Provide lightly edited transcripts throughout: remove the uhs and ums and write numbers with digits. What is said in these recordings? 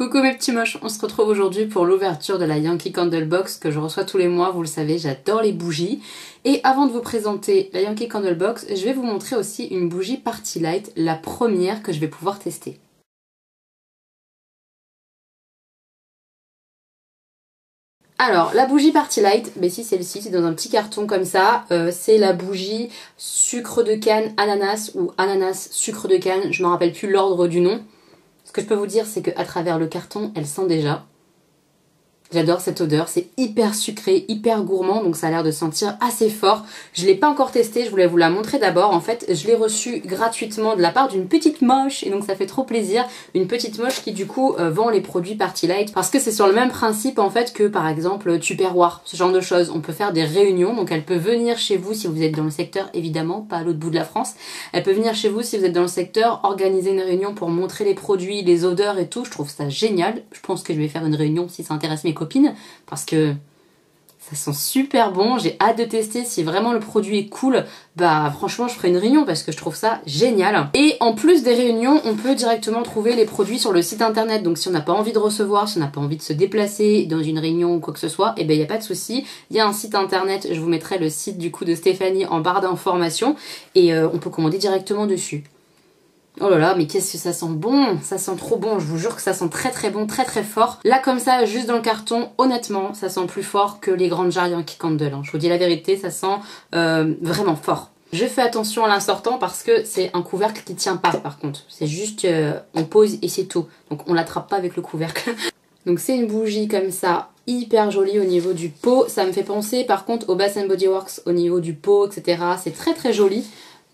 Coucou mes petits moches, on se retrouve aujourd'hui pour l'ouverture de la Yankee Candle Box que je reçois tous les mois, vous le savez, j'adore les bougies. Et avant de vous présenter la Yankee Candle Box, je vais vous montrer aussi une bougie Party Light, la première que je vais pouvoir tester. Alors, la bougie Party Light, ben si celle-ci, c'est dans un petit carton comme ça, c'est la bougie sucre de canne ananas ou ananas sucre de canne, je ne me rappelle plus l'ordre du nom. Ce que je peux vous dire, c'est qu'à travers le carton, elle sent déjà. J'adore cette odeur, c'est hyper sucré, hyper gourmand, donc ça a l'air de sentir assez fort. Je ne l'ai pas encore testé, je voulais vous la montrer d'abord. En fait, je l'ai reçue gratuitement de la part d'une petite moche, et donc ça fait trop plaisir. Une petite moche qui du coup vend les produits Party Light, parce que c'est sur le même principe en fait que par exemple Tupperware, ce genre de choses. On peut faire des réunions, donc elle peut venir chez vous si vous êtes dans le secteur, évidemment, pas à l'autre bout de la France. Elle peut venir chez vous si vous êtes dans le secteur, organiser une réunion pour montrer les produits, les odeurs et tout. Je trouve ça génial. Je pense que je vais faire une réunion si ça intéresse mes copines, parce que ça sent super bon, j'ai hâte de tester. Si vraiment le produit est cool, bah franchement je ferai une réunion parce que je trouve ça génial. Et en plus des réunions, on peut directement trouver les produits sur le site internet. Donc si on n'a pas envie de recevoir, si on n'a pas envie de se déplacer dans une réunion ou quoi que ce soit, et ben il n'y a pas de souci. Il y a un site internet, je vous mettrai le site du coup de Stéphanie en barre d'informations et on peut commander directement dessus. Oh là là, mais qu'est-ce que ça sent bon, ça sent trop bon, je vous jure que ça sent très très bon, très très fort. Là comme ça, juste dans le carton, honnêtement, ça sent plus fort que les grandes jarres Yankee Candle, hein. Je vous dis la vérité, ça sent vraiment fort. Je fais attention à la sortant parce que c'est un couvercle qui tient pas par contre. C'est juste, on pose et c'est tout. Donc on l'attrape pas avec le couvercle. Donc c'est une bougie comme ça, hyper jolie au niveau du pot. Ça me fait penser par contre au Bath & Body Works au niveau du pot, etc. C'est très très joli.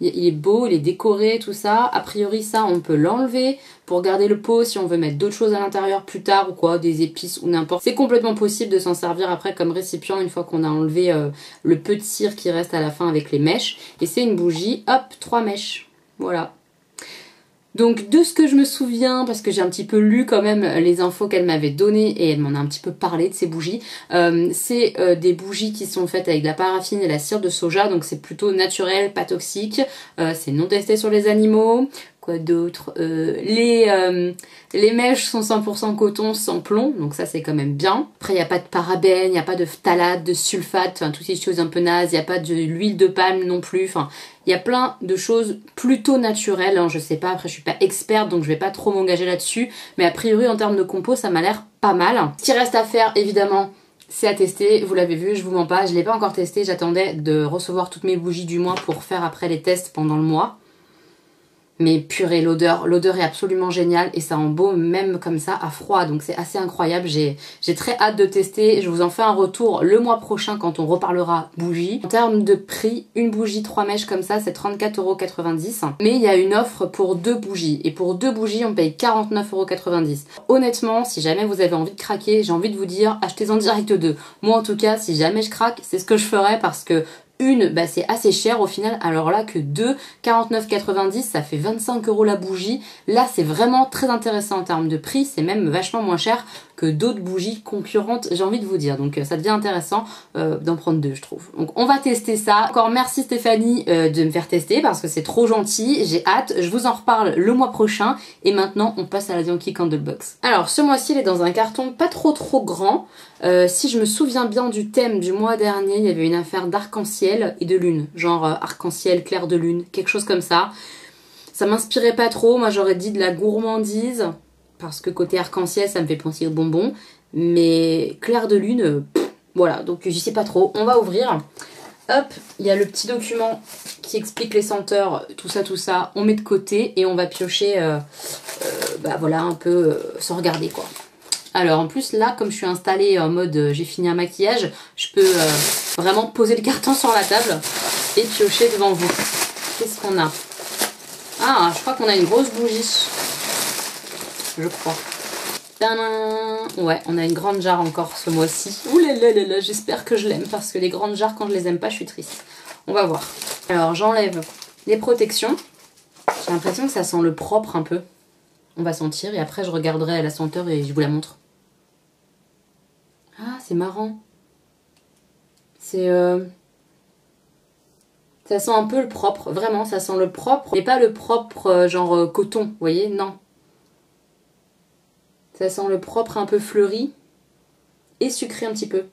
Il est beau, il est décoré, tout ça. A priori, ça, on peut l'enlever pour garder le pot si on veut mettre d'autres choses à l'intérieur plus tard ou quoi, des épices ou n'importe. C'est complètement possible de s'en servir après comme récipient une fois qu'on a enlevé le peu de cire qui reste à la fin avec les mèches. Et c'est une bougie, hop, 3 mèches. Voilà. Donc de ce que je me souviens, parce que j'ai un petit peu lu quand même les infos qu'elle m'avait données et elle m'en a un petit peu parlé de ces bougies, c'est des bougies qui sont faites avec de la paraffine et la cire de soja, donc c'est plutôt naturel, pas toxique, c'est non testé sur les animaux. Quoi d'autre, les mèches sont 100% coton sans plomb, donc ça c'est quand même bien. Après il n'y a pas de parabènes, il n'y a pas de phtalate, de sulfate, enfin toutes ces choses un peu nazes, il n'y a pas de l'huile de palme non plus, enfin il y a plein de choses plutôt naturelles, hein, je sais pas, après je suis pas experte donc je vais pas trop m'engager là-dessus, mais a priori en termes de compo ça m'a l'air pas mal. Ce qui reste à faire évidemment, c'est à tester, vous l'avez vu, je vous mens pas, je l'ai pas encore testé, j'attendais de recevoir toutes mes bougies du mois pour faire après les tests pendant le mois. Mais purée, l'odeur est absolument géniale et ça embaume même comme ça à froid, donc c'est assez incroyable. J'ai très hâte de tester, je vous en fais un retour le mois prochain quand on reparlera bougie. En termes de prix, une bougie 3 mèches comme ça c'est 34,90 €, mais il y a une offre pour 2 bougies et pour 2 bougies on paye 49,90 €. Honnêtement, si jamais vous avez envie de craquer, j'ai envie de vous dire achetez-en direct 2. Moi en tout cas, si jamais je craque, c'est ce que je ferais parce que une, bah c'est assez cher au final, alors là que 2, 49,90 €, ça fait 25 € la bougie. Là c'est vraiment très intéressant en termes de prix, c'est même vachement moins cher que d'autres bougies concurrentes, j'ai envie de vous dire. Donc ça devient intéressant d'en prendre 2 je trouve. Donc on va tester ça. Encore merci Stéphanie de me faire tester parce que c'est trop gentil, j'ai hâte, je vous en reparle le mois prochain. Et maintenant on passe à la Yankee Candle Box. Alors ce mois-ci elle est dans un carton pas trop grand. Si je me souviens bien du thème du mois dernier, il y avait une affaire d'arc-en-ciel et de lune, genre arc-en-ciel, clair de lune, quelque chose comme ça. Ça m'inspirait pas trop, moi j'aurais dit de la gourmandise, parce que côté arc-en-ciel ça me fait penser aux bonbons, mais clair de lune, voilà, donc je sais pas trop, on va ouvrir. Hop, il y a le petit document qui explique les senteurs, tout ça, on met de côté et on va piocher, bah voilà, un peu sans regarder quoi. Alors en plus là, comme je suis installée en mode j'ai fini un maquillage, je peux vraiment poser le carton sur la table et piocher devant vous. Qu'est-ce qu'on a? Ah, je crois qu'on a une grosse bougie. Je crois. Tadam! Ouais, on a une grande jarre encore ce mois-ci. Ouh là là là là, j'espère que je l'aime parce que les grandes jarres, quand je les aime pas, je suis triste. On va voir. Alors j'enlève les protections. J'ai l'impression que ça sent le propre un peu. On va sentir et après je regarderai la senteur et je vous la montre. Ah, c'est marrant. C'est... Ça sent un peu le propre, vraiment, ça sent le propre. Mais pas le propre genre coton, vous voyez, non. Ça sent le propre un peu fleuri et sucré un petit peu.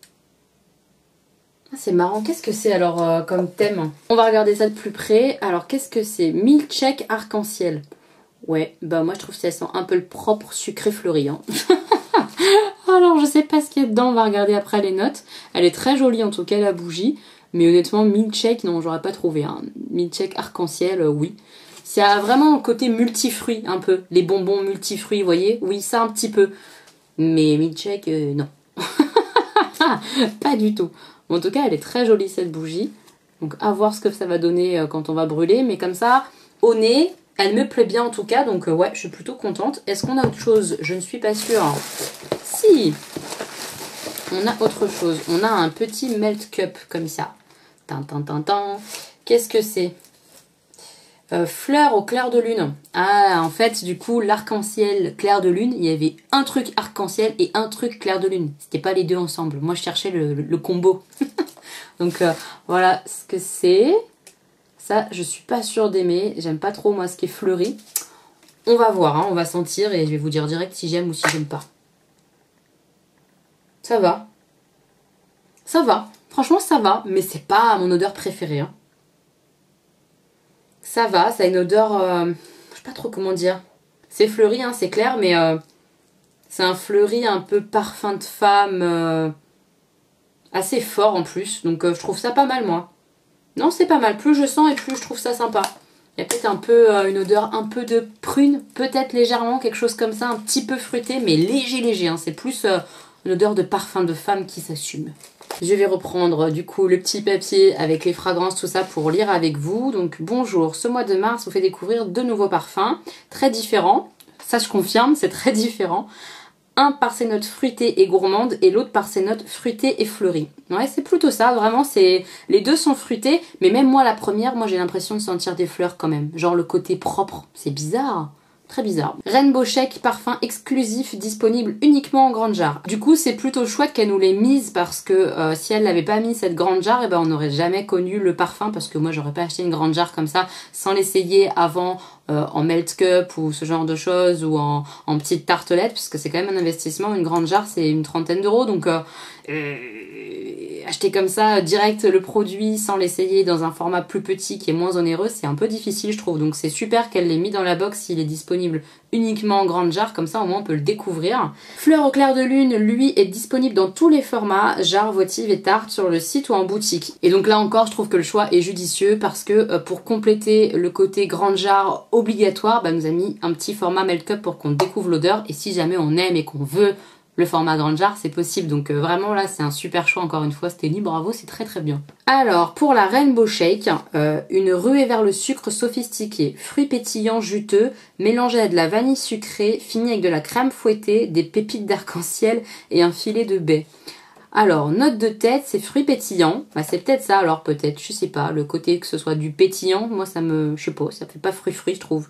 Ah, c'est marrant. Qu'est-ce que c'est alors comme thème? On va regarder ça de plus près. Alors qu'est-ce que c'est? Milkshake arc-en-ciel. Ouais, bah moi je trouve que ça sent un peu le propre sucré fleuri. Hein. Alors je sais pas ce qu'il y a dedans, on va regarder après les notes. Elle est très jolie en tout cas la bougie. Mais honnêtement, milkshake, non, j'aurais pas trouvé. Hein. Milkshake arc-en-ciel, oui. Ça a vraiment un côté multifruit un peu. Les bonbons multifruits, vous voyez? Oui, ça un petit peu. Mais milkshake, non. Pas du tout. Bon, en tout cas, elle est très jolie cette bougie. Donc à voir ce que ça va donner quand on va brûler. Mais comme ça, au nez, elle me plaît bien en tout cas. Donc ouais, je suis plutôt contente. Est-ce qu'on a autre chose? Je ne suis pas sûre. Si, on a autre chose. On a un petit melt cup comme ça. Qu'est-ce que c'est? Fleurs au clair de lune. Ah, en fait, du coup, l'arc-en-ciel clair de lune, il y avait un truc arc-en-ciel et un truc clair de lune. C'était pas les deux ensemble. Moi, je cherchais le combo. Donc, voilà ce que c'est. Ça, je suis pas sûre d'aimer. J'aime pas trop, moi, ce qui est fleuri. On va voir, hein, on va sentir et je vais vous dire direct si j'aime ou si j'aime pas. Ça va. Ça va. Franchement, ça va, mais c'est pas mon odeur préférée. Hein. Ça va, ça a une odeur... je sais pas trop comment dire. C'est fleuri, hein, c'est clair, mais c'est un fleuri un peu parfum de femme. Assez fort en plus, donc je trouve ça pas mal, moi. Non, c'est pas mal. Plus je sens et plus je trouve ça sympa. Il y a peut-être un peu une odeur un peu de prune, peut-être légèrement, quelque chose comme ça, un petit peu fruité, mais léger. Hein. C'est plus une odeur de parfum de femme qui s'assume. Je vais reprendre du coup le petit papier avec les fragrances, tout ça pour lire avec vous. Donc bonjour, ce mois de mars vous fait découvrir 2 nouveaux parfums, très différents. Ça je confirme, c'est très différent. Un par ses notes fruitées et gourmandes et l'autre par ses notes fruitées et fleuries. Ouais, c'est plutôt ça, vraiment, les deux sont fruités, mais même moi la première, moi j'ai l'impression de sentir des fleurs quand même. Genre le côté propre, c'est bizarre. Très bizarre. Rainbow Shake, parfum exclusif disponible uniquement en grande jarre. Du coup, c'est plutôt chouette qu'elle nous l'ait mise parce que si elle n'avait pas mis cette grande jarre, eh ben, on n'aurait jamais connu le parfum parce que moi, j'aurais pas acheté une grande jarre comme ça sans l'essayer avant en melt cup ou ce genre de choses ou en petite tartelette parce que c'est quand même un investissement. Une grande jarre, c'est une 30aine d'euros. Donc, acheter comme ça direct le produit sans l'essayer dans un format plus petit qui est moins onéreux, c'est un peu difficile je trouve. Donc c'est super qu'elle l'ait mis dans la box s'il est disponible uniquement en grande jarre, comme ça au moins on peut le découvrir. Fleur au clair de lune, lui, est disponible dans tous les formats, jarre, votive et tarte sur le site ou en boutique. Et donc là encore je trouve que le choix est judicieux parce que pour compléter le côté grande jarre obligatoire, bah, nous a mis un petit format melt cup pour qu'on découvre l'odeur et si jamais on aime et qu'on veut le format grande jarre, c'est possible. Donc vraiment là, c'est un super choix. Encore une fois, Stenny, bravo, c'est très très bien. Alors, pour la Rainbow Shake, une ruée vers le sucre sophistiqué. Fruits pétillants juteux, mélangés à de la vanille sucrée, fini avec de la crème fouettée, des pépites d'arc-en-ciel et un filet de baie. Alors, note de tête, c'est fruits pétillants. Bah, c'est peut-être ça, alors peut-être, je sais pas. Le côté que ce soit du pétillant, moi ça me... je sais pas, ça fait pas fruit-fruit, je trouve.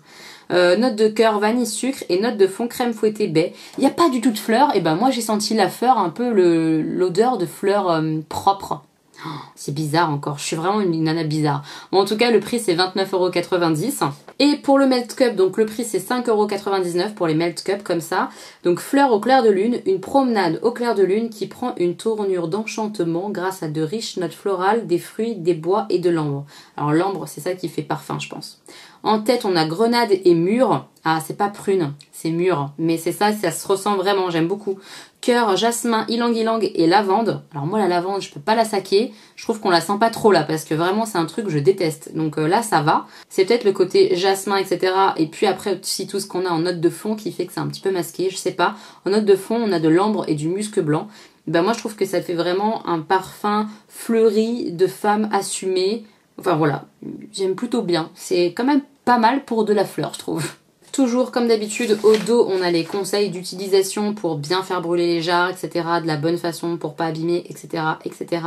Note de cœur, vanille, sucre et note de fond, crème fouettée, baie. Il n'y a pas du tout de fleurs, et ben moi j'ai senti la fleur, un peu l'odeur de fleurs propres. Oh, c'est bizarre encore, je suis vraiment une nana bizarre. Bon, en tout cas, le prix c'est 29,90 €. Et pour le melt cup, donc le prix c'est 5,99 € pour les melt cups comme ça. Donc fleurs au clair de lune, une promenade au clair de lune qui prend une tournure d'enchantement grâce à de riches notes florales, des fruits, des bois et de l'ambre. Alors l'ambre, c'est ça qui fait parfum, je pense. En tête, on a grenade et mûre. Ah, c'est pas prune, c'est mûre. Mais c'est ça, ça se ressent vraiment, j'aime beaucoup. Cœur, jasmin, ylang-ylang et lavande. Alors moi, la lavande, je peux pas la saquer. Je trouve qu'on la sent pas trop là, parce que vraiment, c'est un truc que je déteste. Donc là, ça va. C'est peut-être le côté jasmin, etc. Et puis après, aussi tout ce qu'on a en note de fond qui fait que c'est un petit peu masqué, je sais pas. En note de fond, on a de l'ambre et du musc blanc. Ben moi, je trouve que ça fait vraiment un parfum fleuri de femme assumée. Enfin voilà, j'aime plutôt bien. C'est quand même pas mal pour de la fleur, je trouve. Toujours comme d'habitude, au dos, on a les conseils d'utilisation pour bien faire brûler les jarres, etc. De la bonne façon pour pas abîmer, etc. etc.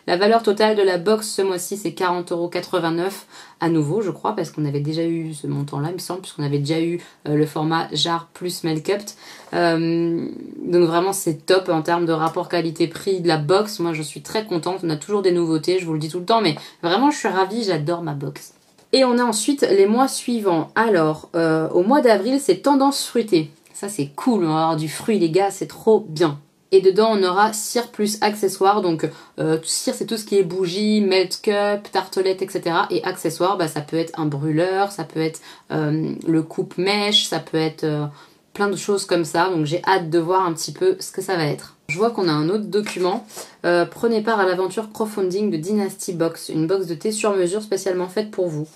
La valeur totale de la box ce mois-ci, c'est 40,89 € à nouveau, je crois, parce qu'on avait déjà eu ce montant-là, il me semble, puisqu'on avait déjà eu le format jarre plus melt cup. Donc vraiment, c'est top en termes de rapport qualité-prix de la box. Moi, je suis très contente. On a toujours des nouveautés, je vous le dis tout le temps, mais vraiment, je suis ravie, j'adore ma box. Et on a ensuite les mois suivants. Alors, au mois d'avril, c'est tendance fruitée. Ça c'est cool, on va avoir du fruit les gars, c'est trop bien. Et dedans on aura cire plus accessoires, donc cire c'est tout ce qui est bougie, melt cup, tartelette, etc. Et accessoires, bah, ça peut être un brûleur, ça peut être le coupe-mèche, ça peut être plein de choses comme ça. Donc j'ai hâte de voir un petit peu ce que ça va être. Je vois qu'on a un autre document. Prenez part à l'aventure crowdfunding de Dynasty Box, une box de thé sur mesure spécialement faite pour vous.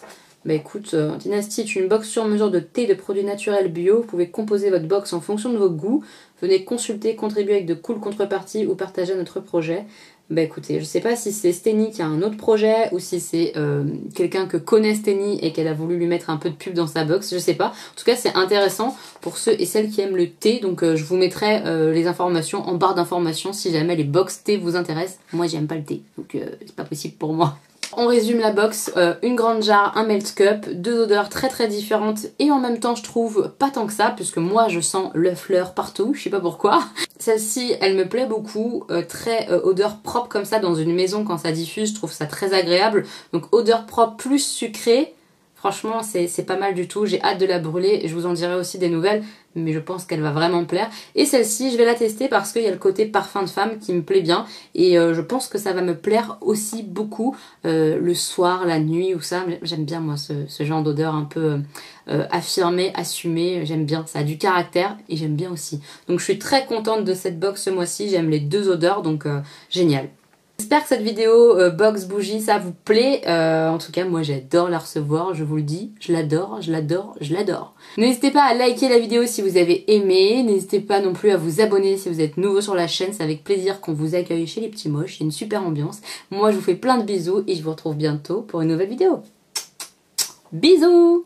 Bah écoute, Dynasty est une box sur mesure de thé de produits naturels bio. Vous pouvez composer votre box en fonction de vos goûts. Venez consulter, contribuer avec de cool contreparties ou partager notre projet. Bah écoutez, je sais pas si c'est Steny qui a un autre projet ou si c'est quelqu'un que connaît Steny et qu'elle a voulu lui mettre un peu de pub dans sa box, je sais pas. En tout cas, c'est intéressant pour ceux et celles qui aiment le thé. Donc je vous mettrai les informations en barre d'informations si jamais les box thé vous intéressent. Moi, j'aime pas le thé, donc c'est pas possible pour moi. On résume la box, une grande jarre, un melt cup, deux odeurs très très différentes et en même temps je trouve pas tant que ça puisque moi je sens le fleur partout, je sais pas pourquoi. Celle-ci elle me plaît beaucoup, très odeur propre comme ça dans une maison quand ça diffuse, je trouve ça très agréable. Donc odeur propre plus sucrée, franchement c'est pas mal du tout, j'ai hâte de la brûler et je vous en dirai aussi des nouvelles. Mais je pense qu'elle va vraiment me plaire. Et celle-ci, je vais la tester parce qu'il y a le côté parfum de femme qui me plaît bien. Et je pense que ça va me plaire aussi beaucoup le soir, la nuit ou ça. J'aime bien moi ce genre d'odeur un peu affirmé, assumé. J'aime bien, ça a du caractère et j'aime bien aussi. Donc je suis très contente de cette box ce mois-ci. J'aime les deux odeurs, donc génial. J'espère que cette vidéo box bougie ça vous plaît, en tout cas moi j'adore la recevoir, je vous le dis, je l'adore, je l'adore, je l'adore. N'hésitez pas à liker la vidéo si vous avez aimé, n'hésitez pas non plus à vous abonner si vous êtes nouveau sur la chaîne, c'est avec plaisir qu'on vous accueille chez les petits moches, il y a une super ambiance. Moi je vous fais plein de bisous et je vous retrouve bientôt pour une nouvelle vidéo. Bisous!